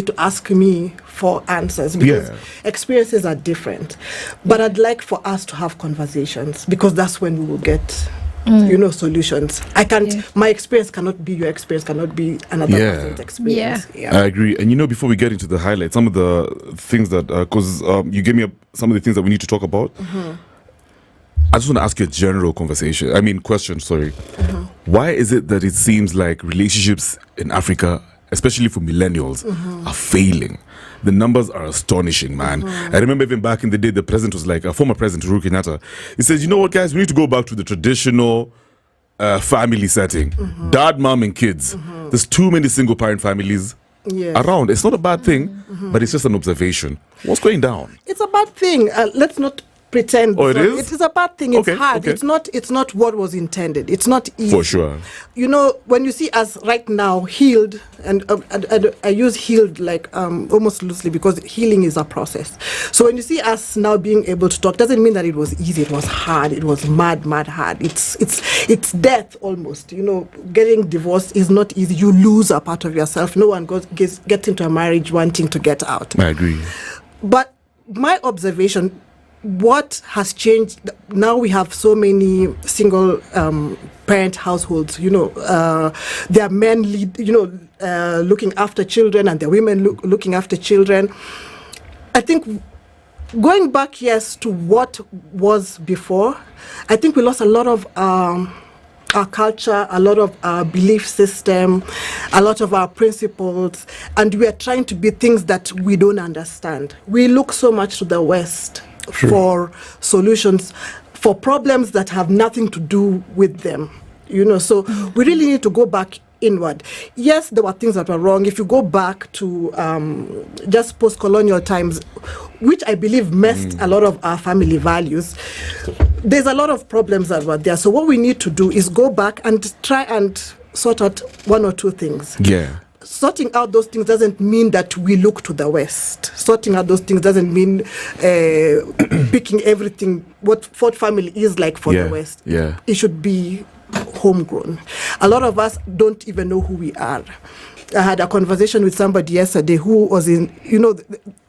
to ask me for answers because experiences are different. But I'd like for us to have conversations because that's when we will get, solutions. I can't. My experience cannot be your experience. Cannot be another person's experience. I agree. And before we get into the highlights, some of the things that because you gave me some of the things that we need to talk about. I just want to ask you a general question. Sorry. Why is it that it seems like relationships in Africa, especially for millennials, are failing? The numbers are astonishing, man. I remember even back in the day, the president was like, former president Uhuru Kenyatta, he says, you know what, guys, we need to go back to the traditional family setting. Dad, mom, and kids. There's too many single-parent families around. It's not a bad thing, but it's just an observation. What's going down? It's a bad thing. Let's not pretend. Oh, it is? It is a bad thing. It's hard. It's not what was intended. It's not easy. For sure. When you see us right now healed, and I use healed like almost loosely because healing is a process. So when you see us now being able to talk, doesn't mean that it was easy. It was hard. It was mad hard. It's death almost. Getting divorced is not easy. You lose a part of yourself. No one gets into a marriage wanting to get out. I agree. But my observation, what has changed now, we have so many single parent households. There are men looking after children, and there are women looking after children. I think going back to what was before, I think we lost a lot of our culture, a lot of our belief system, a lot of our principles, and we are trying to be things that we don't understand. We look so much to the West for solutions for problems that have nothing to do with them. So we really need to go back inward. Yes, there were things that were wrong. If you go back to just post-colonial times, which I believe messed a lot of our family values, there's a lot of problems that were there. So what we need to do is go back and try and sort out one or two things. Sorting out those things doesn't mean that we look to the West. Sorting out those things doesn't mean picking everything, what Ford family is like for the West. It should be homegrown. A lot of us don't even know who we are. I had a conversation with somebody yesterday who was in,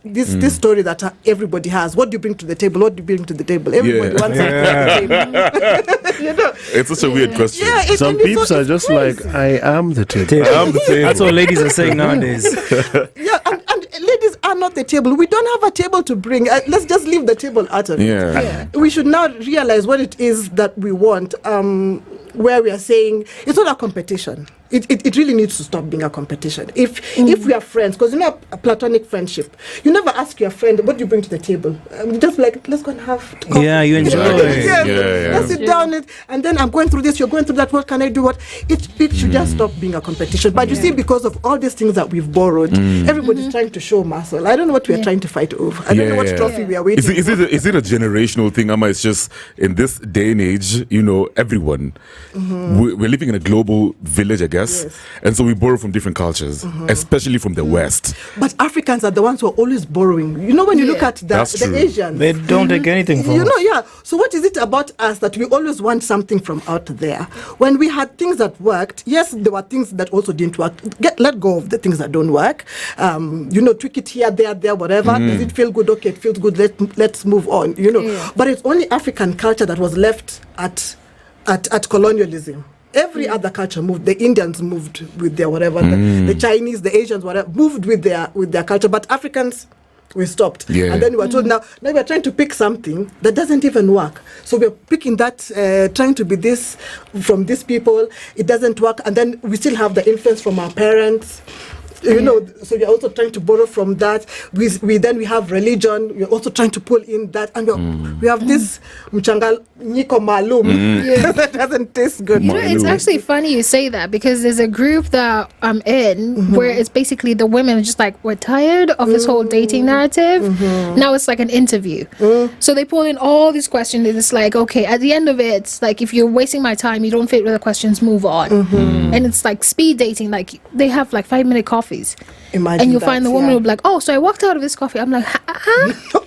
this story that everybody has. What do you bring to the table? What do you bring to the table? Everybody wants something to the table. It's such a weird question. Some people are just like, I am the table. That's what ladies are saying nowadays. And ladies are not the table. We don't have a table to bring. Let's just leave the table out of it. We should now realize what it is that we want, where we are saying it's not a competition. It really needs to stop being a competition. If we are friends, because a platonic friendship, you never ask your friend, what do you bring to the table? Just like, let's go and have coffee. Yeah, you enjoy it. Let's sit down and then I'm going through this, you're going through that, what can I do? What? It should just stop being a competition. But you see, because of all these things that we've borrowed, everybody's trying to show muscle. I don't know what we're trying to fight over. I don't know what trophy we are waiting for. Is it a generational thing, Amma? It's just in this day and age, everyone, we're living in a global village, I guess. And so we borrow from different cultures, especially from the West. But Africans are the ones who are always borrowing. When you look at the Asians, they don't take anything from us. So what is it about us that we always want something from out there? When we had things that worked, yes, there were things that also didn't work. Let go of the things that don't work. Tweak it here, there, whatever. Does it feel good? Okay, it feels good. Let's move on. But it's only African culture that was left at colonialism. Every other culture moved. The Indians moved with their whatever. The Chinese, the Asians, whatever, moved with their culture. But Africans, we stopped. And then we were told now we're trying to pick something that doesn't even work. So we're picking that, trying to be this from these people. It doesn't work. And then we still have the influence from our parents. So we're also trying to borrow from that. We have religion. We're also trying to pull in that, and we have this mchanga niko malum that doesn't taste good. It's actually funny you say that, because there's a group that I'm in where it's basically the women are just like, we're tired of this whole dating narrative. Now it's like an interview. So they pull in all these questions. It's like, okay, at the end of it, it's like, if you're wasting my time, you don't fit with the questions, move on. And it's like speed dating. Like they have like 5-minute coffees. Imagine and you'll that, find the woman will be like, oh, so I walked out of this coffee. I'm like,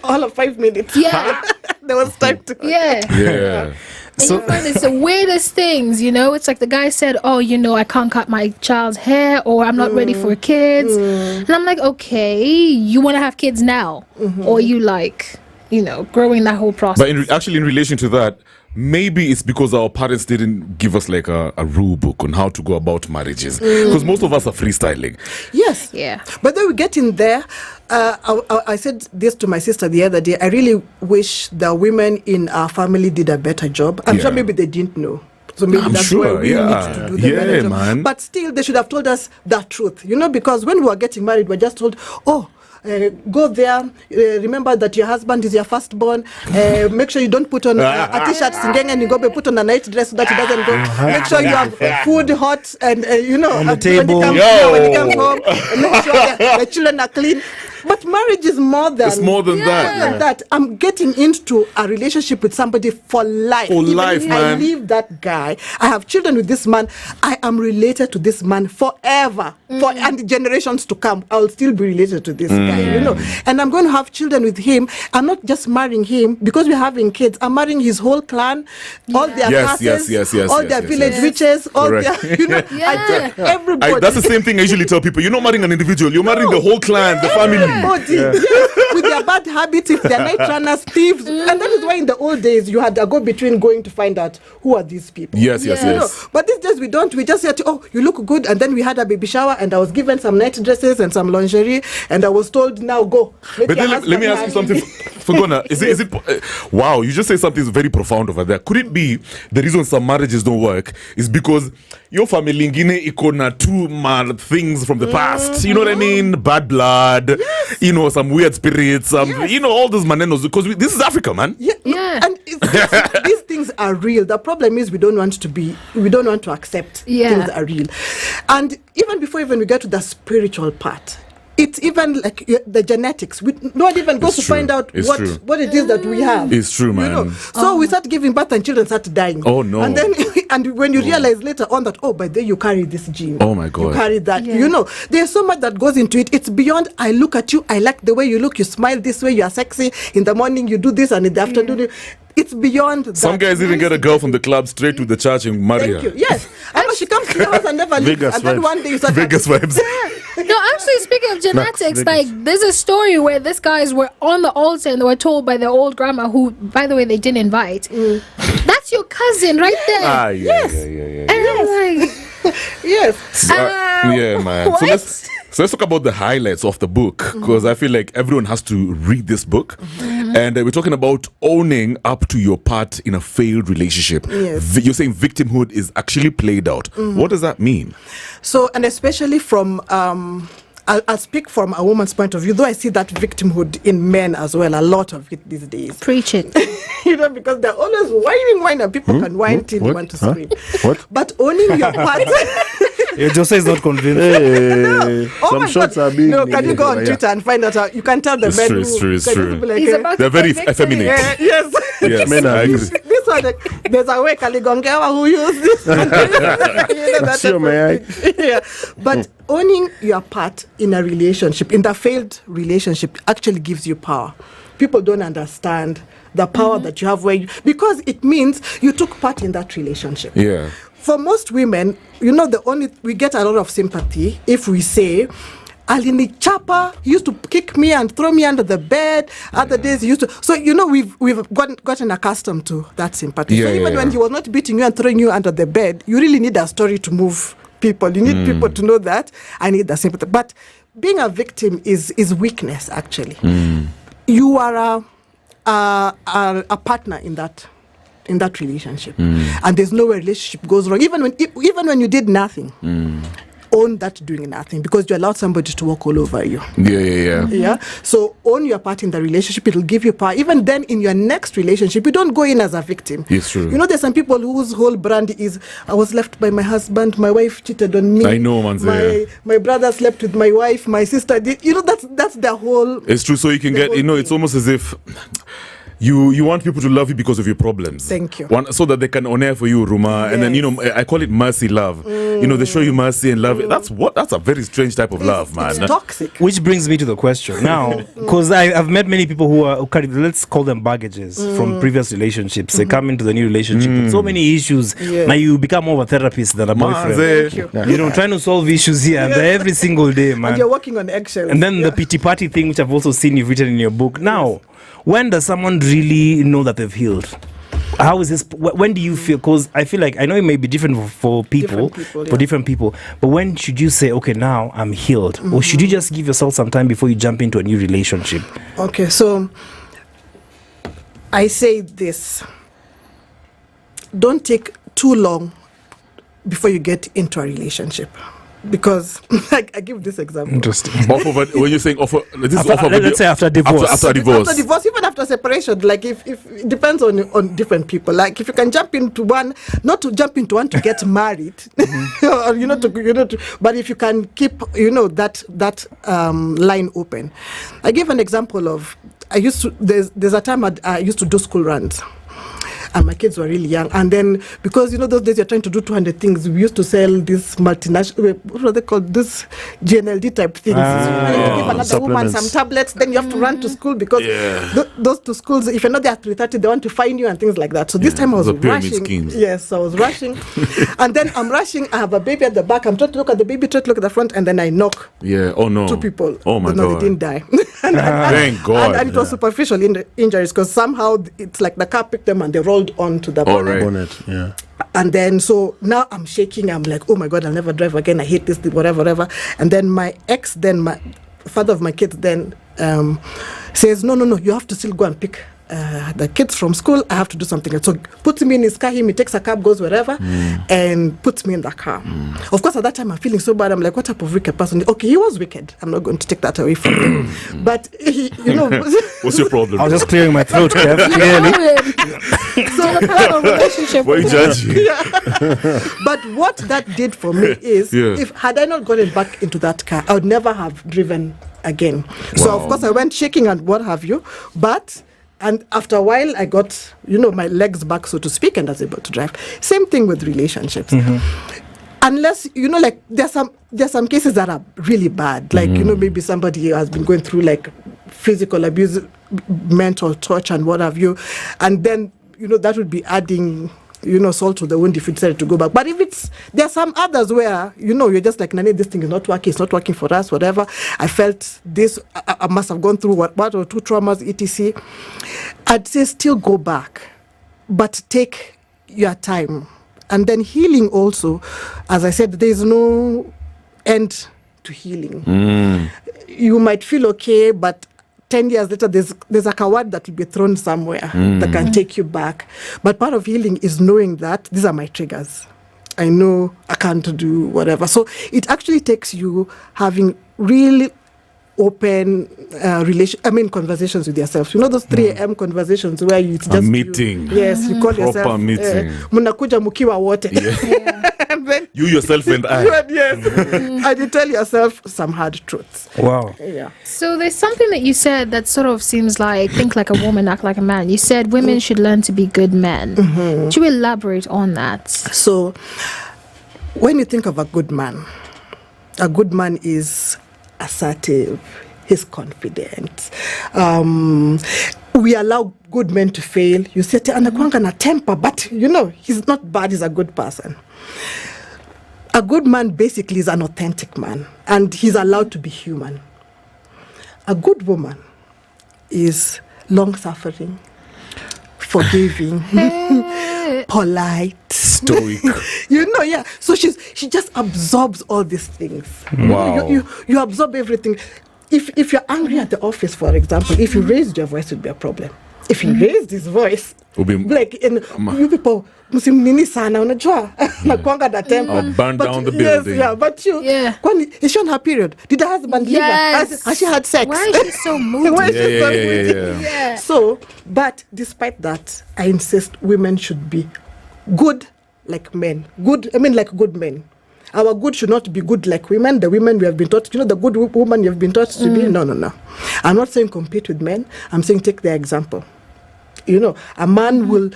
all of 5 minutes. Yeah. There was time to Yeah. And you find it's the weirdest things, you know. It's like the guy said, "Oh, you know, I can't cut my child's hair, or I'm not ready for kids," and I'm like, "Okay, you want to have kids now, or you like, you know, growing that whole process?" But actually, in relation to that, maybe it's because our parents didn't give us like a rule book on how to go about marriages. Because most of us are freestyling. Yes. Yeah. But then we get in there. I said this to my sister the other day. I really wish the women in our family did a better job. I'm sure maybe they didn't know. So maybe I'm that's sure, why we need to do the better job. Man. But still, they should have told us the truth. You know, because when we were getting married, we were just told, go there, remember that your husband is your firstborn, make sure you don't put on a t-shirt singing and you go put on a night dress so that he doesn't go, make sure you have food hot and you know on the table when you come home, make sure the children are clean. But marriage is more than It's more than that. I'm getting into a relationship with somebody for life. For Even life, if man. I leave that guy, I have children with this man, I am related to this man forever. And generations to come, I'll still be related to this guy, you know. And I'm going to have children with him. I'm not just marrying him because we're having kids. I'm marrying his whole clan, all their classes, all their village witches, all their, you know, everybody. That's the same thing I usually tell people. You're not marrying an individual. You're marrying the whole clan, the family. Yes, with their bad habits, if they're night runners, thieves. And that is why in the old days you had a go between going to find out who are these people. Yes. You know, but these days we don't. We just said, oh, you look good. And then we had a baby shower and I was given some night dresses and some lingerie. And I was told, now go. But then let me ask you something, Fagona. Is it wow, you just say something very profound over there. Could it be the reason some marriages don't work is because your family ingine ikona too mad things from the past? You know what I mean? Bad blood, you know, some weird spirits, you know, all those manenos. Because this is Africa, man. Yeah. And these things are real. The problem is we don't want to accept things are real. And even before we get to the spiritual part, it's even like the genetics. We not even go to find out what it is that we have. It's true, man. You know? So we start giving birth and children start dying. Oh no! And then and when you realize later on that by the way you carry this gene. Oh my God! You carry that. Yeah. You know, there's so much that goes into it. It's beyond. I look at you. I like the way you look. You smile this way. You are sexy. In the morning you do this, and in the afternoon. It's beyond that. Some guys even get a girl from the club straight to the church and marry her. Yes. I know she comes to your house and never leaves. And then one day you start Vegas vibes. No, actually, speaking of genetics, like there's a story where these guys were on the altar and they were told by their old grandma, who, by the way, they didn't invite. That's your cousin right there. Yes. And I'm like, yes. Yeah, man. What? So let's talk about the highlights of the book, because I feel like everyone has to read this book. And we're talking about owning up to your part in a failed relationship. Yes. You're saying victimhood is actually played out. What does that mean? So, and especially from, I'll speak from a woman's point of view, though I see that victimhood in men as well, a lot of it these days. Preach it. You know, because they're always whining, and people can whine till you want to scream. What? But owning your part... Jose is not convinced. Hey, some shots are being. No, can you go on Twitter and find out how you can tell the men It's true. Like, He's about They're to very convict effeminate. him. yes. Men are I agree. This one, there's a way Kaligongewa who used this. You know, that Sure, may I? Yeah. But owning your part in a relationship, in the failed relationship, actually gives you power. People don't understand the power that you have because it means you took part in that relationship. Yeah. For most women, you know, we get a lot of sympathy if we say, Alini Chapa used to kick me and throw me under the bed. Other days he used to. So, you know, we've gotten accustomed to that sympathy. So even when he was not beating you and throwing you under the bed, you really need a story to move people. You need people to know that. I need that sympathy. But being a victim is weakness, actually. You are a partner in that relationship, and there's no way relationship goes wrong. Even when you did nothing, own that doing nothing, because you allowed somebody to walk all over you. Yeah. So own your part in the relationship. It'll give you power. Even then, in your next relationship, you don't go in as a victim. It's true. You know, there's some people whose whole brand is, I was left by my husband, my wife cheated on me. I know, man. My brother slept with my wife, my sister did. You know, that's their whole. It's true. So you can get, you know, it's almost as if you want people to love you because of your problems. Thank you. So that they can honor for you, Ruma. And then, I call it mercy love. They show you mercy and love. That's a very strange type of love, man. It's toxic. Which brings me to the question now, because I've met many people who carry, let's call them baggages from previous relationships. They come into the new relationship with so many issues. Yeah. Now you become more of a therapist than a boyfriend. Thank you. Trying to solve issues here and there every single day, man. And you're working on eggshells. And then the pity party thing, which I've also seen you've written in your book. Now, when does someone really know that they've healed? How is this? When do you feel? Because I feel like, I know it may be different for people, for different people. But when should you say, okay, now I'm healed? Or should you just give yourself some time before you jump into a new relationship? Okay, so I say this. Don't take too long before you get into a relationship. Because I give this example. Interesting. When you're saying let's say after divorce. After divorce. After divorce, even after separation, like if it depends on different people. Like if you can jump into one, not to jump into one to get married, or but if you can keep that line open. I give an example of there's a time I used to do school runs. And my kids were really young. And then, because, those days you're trying to do 200 things, we used to sell this multinational, what are they called? This GNLD type things. So you need to give another woman some tablets, then you have to run to school because those two schools, if you're not there at 3:30, they want to find you and things like that. So this time I was rushing. Schemes. Yes, I was rushing. And then I'm rushing, I have a baby at the back, I'm trying to look at the baby, trying to look at the front, and then I knock. Yeah, oh no. 2 people. Oh my No, God. they didn't die. Thank God. And it was superficial injuries because somehow it's like the car picked them and they rolled onto the bonnet. Yeah. And then so now I'm shaking. I'm like, oh my God, I'll never drive again. I hate this, whatever. And then my ex, my father of my kids, then says, no, you have to still go and pick the kids from school. I have to do something. So puts me in his car. He takes a cab, goes wherever, and puts me in the car. Of course, at that time I'm feeling so bad. I'm like, what type of wicked person? Okay, he was wicked. I'm not going to take that away from him. But what's your problem? I was just clearing my throat, Kev, clearly. So the kind of relationship. Why are you judging? But what that did for me is, if had I not gotten back into that car, I would never have driven again. So of course I went shaking and what have you, and after a while, I got, my legs back, so to speak, and I was able to drive. Same thing with relationships. Unless, like, there's some cases that are really bad. Like, maybe somebody has been going through, like, physical abuse, mental torture, and what have you. And then, that would be adding, salt to the wound if you decided to go back. But if there's some others where, you're just like, Nani, this thing is not working, it's not working for us, whatever. I felt this, I must have gone through one or two traumas, etc. I'd say still go back, but take your time. And then healing also, as I said, there's no end to healing. You might feel okay, but 10 years later, there's a word that will be thrown somewhere that can take you back. But part of healing is knowing that these are my triggers. I know I can't do whatever. So it actually takes you having really open conversations with yourself. Those 3 a.m. conversations where it's just a meeting. Yes, you call yourself. Proper meeting. Munakuja mukiwa wote. And then you yourself and I. Yes. And you tell yourself some hard truths. Wow. Yeah. So there's something that you said that sort of seems like think like a woman, act like a man. You said women should learn to be good men. Could you elaborate on that? So when you think of a good man is assertive, he's confident. We allow good men to fail. You say, anakuanga na temper, but he's not bad, he's a good person. A good man basically is an authentic man, and he's allowed to be human. A good woman is long-suffering, forgiving, polite, stoic. So she just absorbs all these things. Wow. You absorb everything. If you're angry at the office, for example, if you raised your voice, it would be a problem. If he raised his voice, like you people, msimnini sana, unajua, nakuanga na temper. Burn down the building. Yes, but kwani is she on her period? Did her husband leave her? Has she had sex? Why is she so moody? Yeah. So, but despite that, I insist women should be good like men. Like good men. Our good should not be good like women. The women we have been taught, the good woman you have been taught to be. No. I'm not saying compete with men. I'm saying take their example. A man will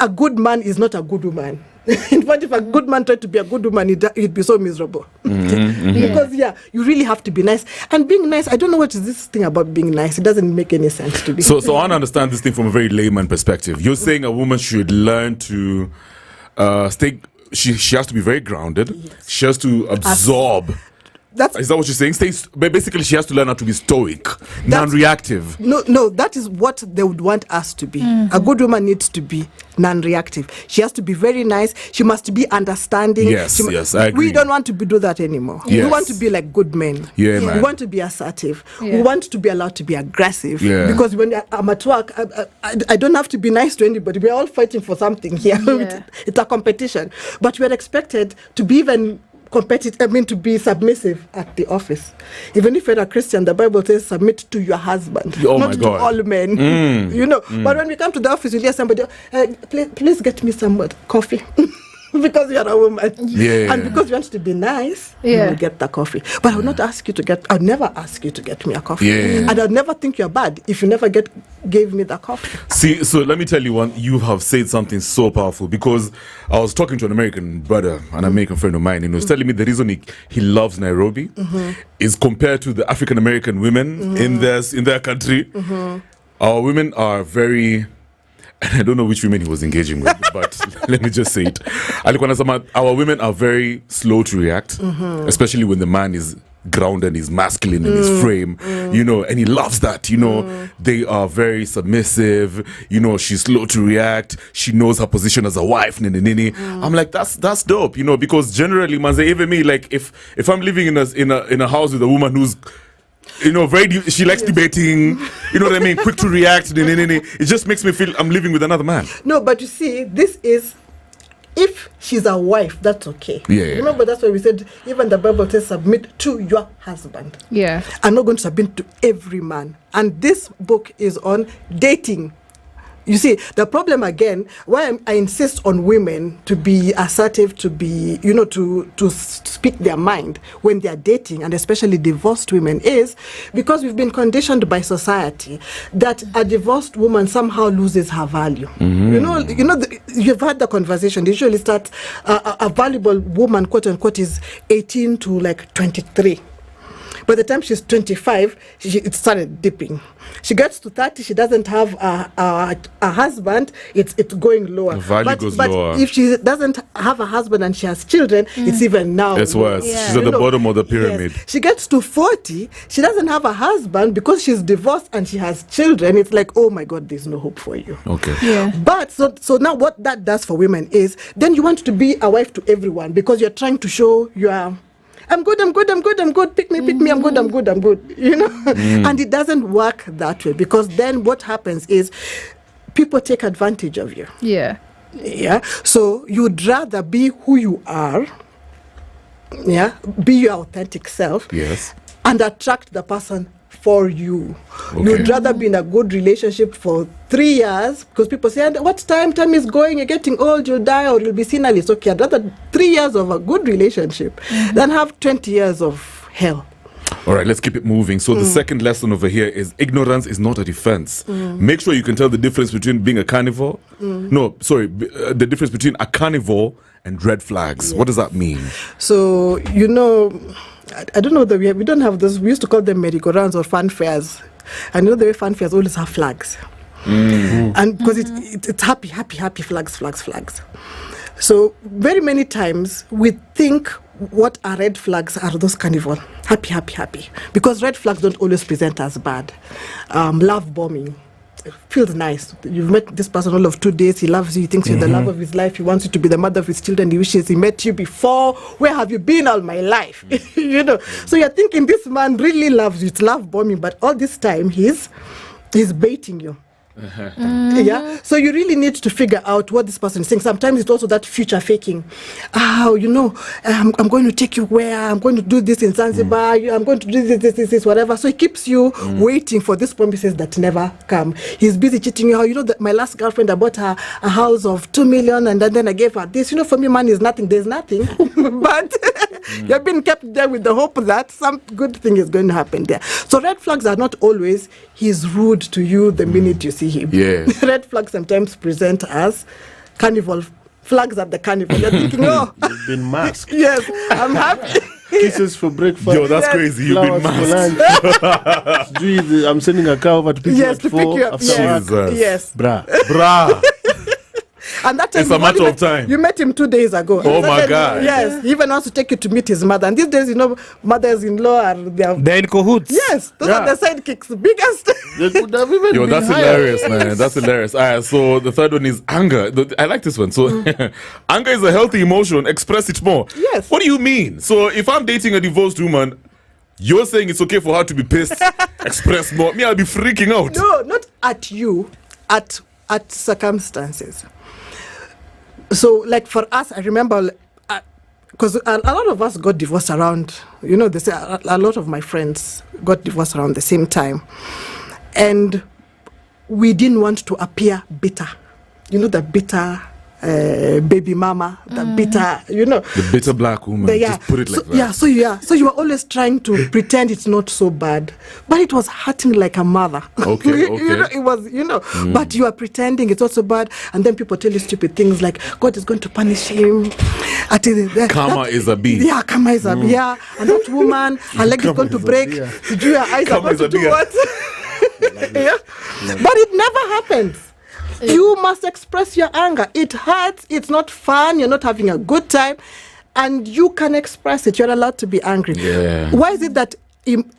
a good man is not a good woman. In fact, if a good man tried to be a good woman, he'd be so miserable. Because you really have to be nice. And being nice, I don't know what is this thing about being nice. It doesn't make any sense to be. So I want to understand this thing from a very layman perspective. You're saying a woman should learn to stay. She has to be very grounded. Yes. She has to absorb. Is that what you're saying? Basically, she has to learn how to be stoic, non-reactive. No, that is what they would want us to be. A good woman needs to be non-reactive. She has to be very nice. She must be understanding. Yes, I agree. We don't want to do that anymore. Yes. We want to be like good men. Yeah, man. We want to be assertive. We want to be allowed to be aggressive. Yeah. Because when I'm at work, I don't have to be nice to anybody. We're all fighting for something here. Yeah. It's a competition. But we're expected to be even to be submissive at the office. Even if you're a Christian, the Bible says submit to your husband, not to all men. But when we come to the office, you hear somebody, please get me some coffee. Because you're a woman. And because you want to be nice, you will get the coffee. But I would not ask you to I'll never ask you to get me a coffee. And I'll never think you're bad if you never gave me the coffee. See, so let me tell you one, you have said something so powerful, because I was talking to an American brother, an American friend of mine, and he was telling me the reason he loves Nairobi is compared to the African American women in their country. Our women are very... And I don't know which women he was engaging with, but let me just say it. Our women are very slow to react, especially when the man is grounded, is masculine in his frame, and he loves that, They are very submissive, she's slow to react, she knows her position as a wife, I'm like, that's dope, because generally, man, even me, like, if I'm living in a house with a woman who's she likes debating, you know what I mean? Quick to react. It just makes me feel I'm living with another man. No, but you see, this is, if she's a wife, that's okay. Remember, that's why we said, even the Bible says, submit to your husband. Yeah. I'm not going to submit to every man. And this book is on dating. You see, the problem again, why I insist on women to be assertive, to be, to speak their mind when they are dating, and especially divorced women, is because we've been conditioned by society that a divorced woman somehow loses her value. You've had the conversation. They usually start, a valuable woman, quote unquote, is 18 to like 23. By the time she's 25, it started dipping. She gets to 30, she doesn't have a husband, it's going lower. The value goes lower. If she doesn't have a husband and she has children, it's even now. It's worse. Yeah. She's at the bottom of the pyramid. Yes. She gets to 40, she doesn't have a husband because she's divorced and she has children. It's like, oh my God, there's no hope for you. Okay. Yeah. But so now what that does for women is, then you want to be a wife to everyone because you're trying to show you are... I'm good. Pick me, I'm good. And it doesn't work that way, because then what happens is people take advantage of you. Yeah. So you'd rather be who you are. Be your authentic self. Yes. And attract the person for you. Okay. You'd rather be in a good relationship for 3 years, because people say, what time is going, you're getting old, you'll die or you'll be senile. It's okay. I'd rather 3 years of a good relationship than have 20 years of hell. All right, let's keep it moving. So the second lesson over here is ignorance is not a defense. Make sure you can tell the difference between being a carnivore. The difference between a carnivore and red flags. What does that mean? So, I don't know that we don't have those. We used to call them merry-go-rounds or fanfares. And the way fanfares always have flags. And because it's happy flags. So very many times we think what are red flags are those carnival. Happy. Because red flags don't always present as bad. Love bombing. It feels nice. You've met this person all of 2 days. He loves you. He thinks you're the love of his life. He wants you to be the mother of his children. He wishes he met you before. Where have you been all my life? So you're thinking this man really loves you. It's love bombing. But all this time, he's baiting you. So you really need to figure out what this person is saying. Sometimes it's also that future faking. I'm going to take you where, I'm going to do this in Zanzibar, I'm going to do this, whatever. So he keeps you waiting for these promises that never come. He's busy cheating you. That my last girlfriend, I bought her a house of 2 million and then I gave her this. For me, money is nothing. There's nothing. But you've been kept there with the hope that some good thing is going to happen there. So red flags are not always he's rude to you the minute you see see him. Yeah. Red flags sometimes present as carnival flags at the carnival. You're thinking, oh, You've been masked. yes, I'm happy. Kisses for breakfast. Yo, that's Yes. crazy. You've been flowers for masked. lunch. I'm sending a car over to pick Yes, you to at pick 4 you up. after Jesus. work. Yes. Bruh. Bruh. And that time It's a you've only matter of time. You met him 2 days ago. Oh my Then, God. Yes, he even wants to take you to meet his mother. And these days, mothers-in-law are They're in cahoots. yes, those Yeah. are the sidekicks, the biggest. They could have even Yo, been that's higher. hilarious, man. That's hilarious. All right, so the third one is anger. I like this one. So, anger is a healthy emotion. Express it more. Yes. What do you mean? So, if I'm dating a divorced woman, you're saying it's okay for her to be pissed, express more. Me, I'll be freaking out. No, not at you, at circumstances. So, like for us, I remember, because a lot of us got divorced around, they say a lot of my friends got divorced around the same time. And we didn't want to appear bitter. The bitter baby mama, the bitter, The bitter black woman. Just put it like that. So you were always trying to pretend it's not so bad, but it was hurting like a mother. Okay, It was, but you are pretending it's not so bad, and then people tell you stupid things like God is going to punish him. Karma is a bee. Yeah, karma is a bee. Yeah, and that woman, her leg is going to break. Your eyes are Karma going is to a do bee. what? Yeah. But it never happens. You must express your anger. It hurts. It's not fun. You're not having a good time. And you can express it. You're allowed to be angry. Yeah. Why is it that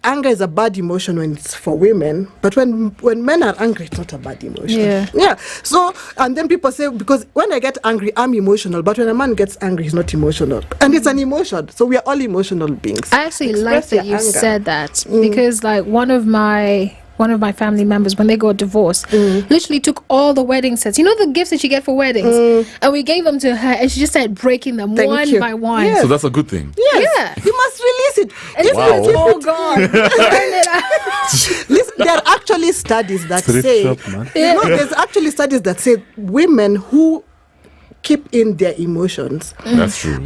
anger is a bad emotion when it's for women, but when men are angry, it's not a bad emotion? Yeah. So, and then people say, because when I get angry, I'm emotional. But when a man gets angry, he's not emotional. And it's an emotion. So we are all emotional beings. I actually like Express that your you anger. said that because like one of my family members, when they got divorced, literally took all the wedding sets, the gifts that you get for weddings, and we gave them to her, and she just started breaking them one by one. Yes. So that's a good thing. Yes. Yeah. You must release it. And If Wow. you- it's all gone. Burn it out. Listen, there are actually studies that Thrift say, shop, man. there's actually studies that say women who keep in their emotions That's true.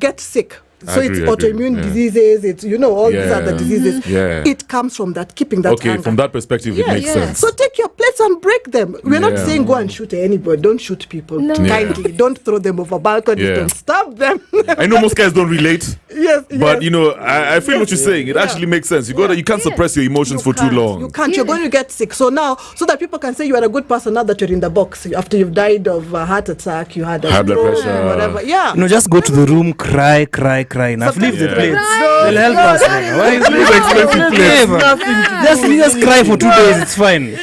get sick. I So agree, it's I agree, autoimmune yeah. diseases, it's, all these Yeah. other diseases. Yeah. It comes from that, keeping that Okay, anger. from that perspective, it makes yeah. sense. So take your plates and break them. We're not Yeah. saying go and shoot anybody. Don't shoot people No. kindly. Don't throw them over balconies. Yeah. Don't stab them. I know most guys don't relate, Yes, but yes. I feel what you're saying. It actually makes sense. You can't suppress your emotions for too can't. long. You can't. You're going to get sick. So now, so that people can say you are a good person now that you're in the box. After you've died of a heart attack, you had a High blood stroke, pressure. whatever. Yeah. Just go to the room, cry. Now leave the Yeah. plates. They'll help us. man. Why is Leave expensive plates. Just cry for 2 days. It's fine. Even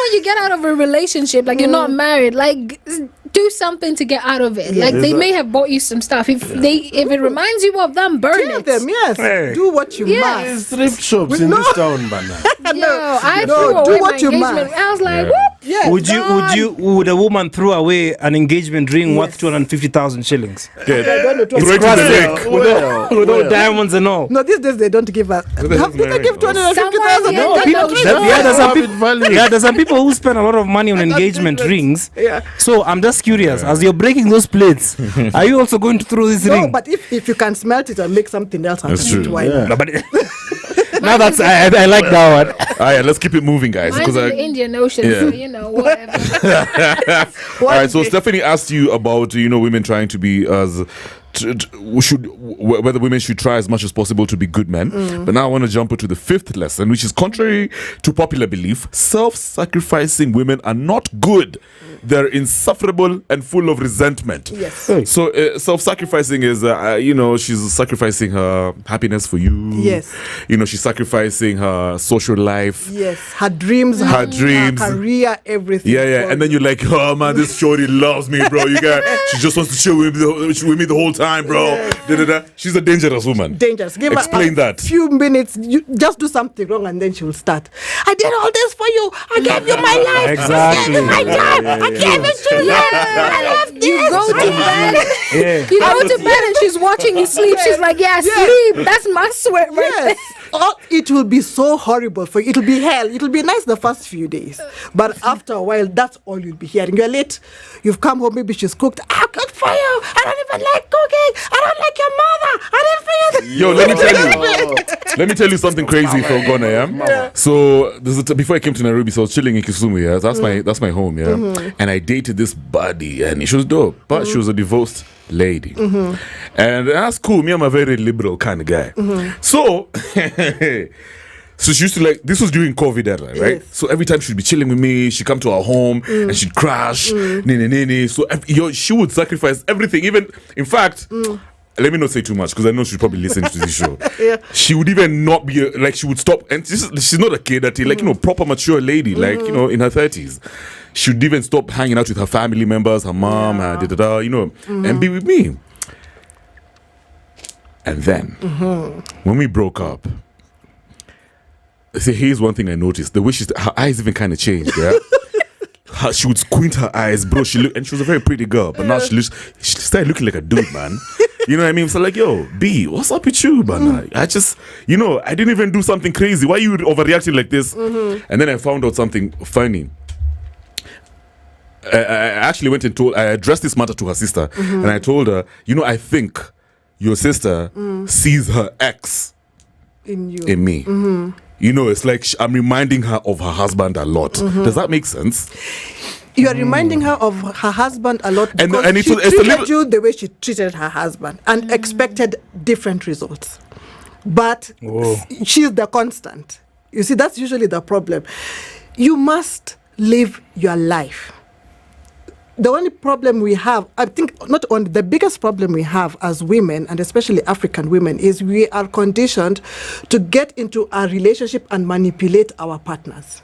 when you get out of a relationship, like you're not married, like do something to get out of it. Like they may have bought you some stuff. If it reminds you of them, burn Tell it. them, yes. Hey. Do what you Yeah. must. There's thrift shops in this town, man. I No, threw do away what my you engagement. must. I was like, Yeah. whoop. Yes. Would a woman throw away an engagement ring worth Yes. 250,000 shillings? They're going to Throw it in the lake. With all diamonds and all. No, these days they don't give us. the hell's Did my they give ring? 250,000? Someone- No, Yeah, people. There's some people who spend a lot of money on engagement rings. Yeah. So I'm just curious, as you're breaking those plates, are you also going to throw this No, ring? but if you can smelt it and make something else out That's of it, true. why Yeah. not? No, but now that's I like that one. All right, let's keep it moving, guys. Mine's Because in the Indian Ocean, Yeah. so whatever. all right, so Stephanie asked you about women trying to be as whether women should try as much as possible to be good men. But now I want to jump into the fifth lesson, which is contrary to popular belief, self-sacrificing women are not good. They're insufferable and full of resentment. Yes. So self-sacrificing is, she's sacrificing her happiness for you. Yes. She's sacrificing her social life. Yes. Her dreams, Her dreams. career, everything. Yeah. And then you're like, oh man, this shorty loves me, bro. She just wants to chill with me the whole time, bro. Da-da-da. She's a dangerous woman. Dangerous. Give her Explain a that. few minutes. You just do something wrong, and then she will start. I did all this for you. I gave you my life. Exactly. I gave you my time. I gave it to you. I love this. You go to bed. Yeah. You go to bed and she's watching you sleep. She's like, yeah, sleep. That's my sweat right there. Yes. Oh, it will be so horrible for you. It'll be hell. It'll be nice the first few days. But after a while, that's all you'll be hearing. You're late. You've come home. Maybe she's cooked. I cooked for you. I don't don't like cooking. I don't like your mother. I didn't feel Yo, let me tell you something crazy for Ghana, yeah? So before I came to Nairobi, so I was chilling in Kisumu, yeah. That's my home, yeah. And I dated this buddy, and she was dope, but she was a divorced lady, and that's cool. Me, I'm a very liberal kind of guy. So, so she used to like. This was during COVID era, right? Yes. So every time she'd be chilling with me, she'd come to our home and she'd crash, So she would sacrifice everything. Even in fact. Let me not say too much because I know she'd probably listen to this show. She would even not be like, she would stop, and she's not a kid, like, proper mature lady, like, in her 30s. She would even stop hanging out with her family members, her mom, her and be with me. And then, when we broke up, see, here's one thing I noticed: the way her eyes even kind of changed. Yeah. She would squint her eyes, bro. She was a very pretty girl, but now she started looking like a dude, man. You know what I mean? So like, yo, B, what's up with you, man? I just, I didn't even do something crazy. Why are you overreacting like this? And then I found out something funny. I actually went and I addressed this matter to her sister, and I told her, I think your sister sees her ex in me. It's like I'm reminding her of her husband a lot. Does that make sense? You are reminding her of her husband a lot because she treated you the way she treated her husband and expected different results. But she's the constant. You see, that's usually the problem. You must live your life. The only problem we have, I think, not only the biggest problem we have as women, and especially African women, is we are conditioned to get into a relationship and manipulate our partners.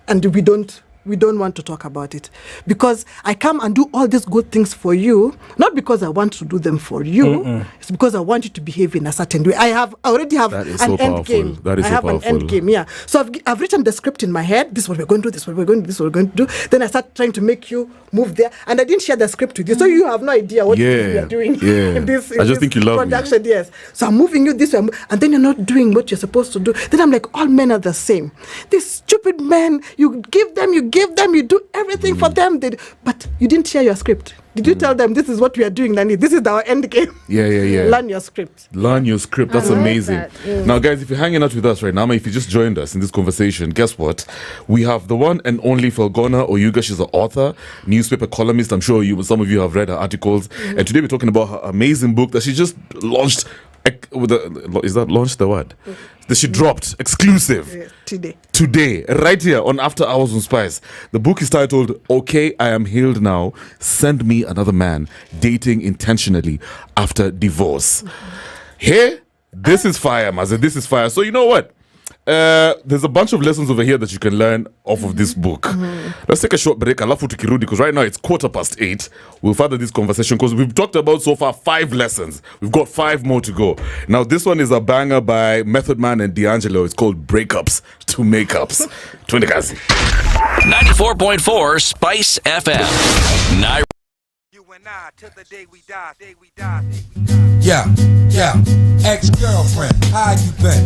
And we don't want to talk about it. Because I come and do all these good things for you, not because I want to do them for you, it's because I want you to behave in a certain way. I already have an end game. That is I so have powerful. an end game, yeah. So I've written the script in my head. This is what we're going to do, this is what we're going to do, this is what we're going to do. Then I start trying to make you move there. And I didn't share the script with you, so you have no idea what you're doing in this I just think you love production, me. yes. So I'm moving you this way, and then you're not doing what you're supposed to do. Then I'm like, all men are the same. These stupid men, you give them, you do everything for them, but you didn't share your script. Did you tell them this is what we are doing, Nani? This is our end game? Yeah. Learn your script. Learn your script. That's amazing. That. Now, guys, if you're hanging out with us right now, if you just joined us in this conversation, guess what? We have the one and only Felgona Oyuga. She's an author, newspaper columnist. I'm sure some of you have read her articles. And today we're talking about her amazing book that she just launched. Is that launched the word? That she dropped exclusive today, right here on After Hours on Spice. The book is titled "Okay, I Am Healed Now. Send Me Another Man. Dating Intentionally After Divorce." Here, this is fire, Maza. This is fire. So you know what? There's a bunch of lessons over here that you can learn off of this book. Let's take a short break. Alafu tukirudi, because right now it's 8:15. We'll further this conversation because we've talked about so far 5 lessons. We've got 5 more to go. Now this one is a banger by Method Man and D'Angelo. It's called Breakups to Makeups. Twende kazi. 94.4 Spice FM. You and I till the day we die. Yeah, ex-girlfriend, how you been?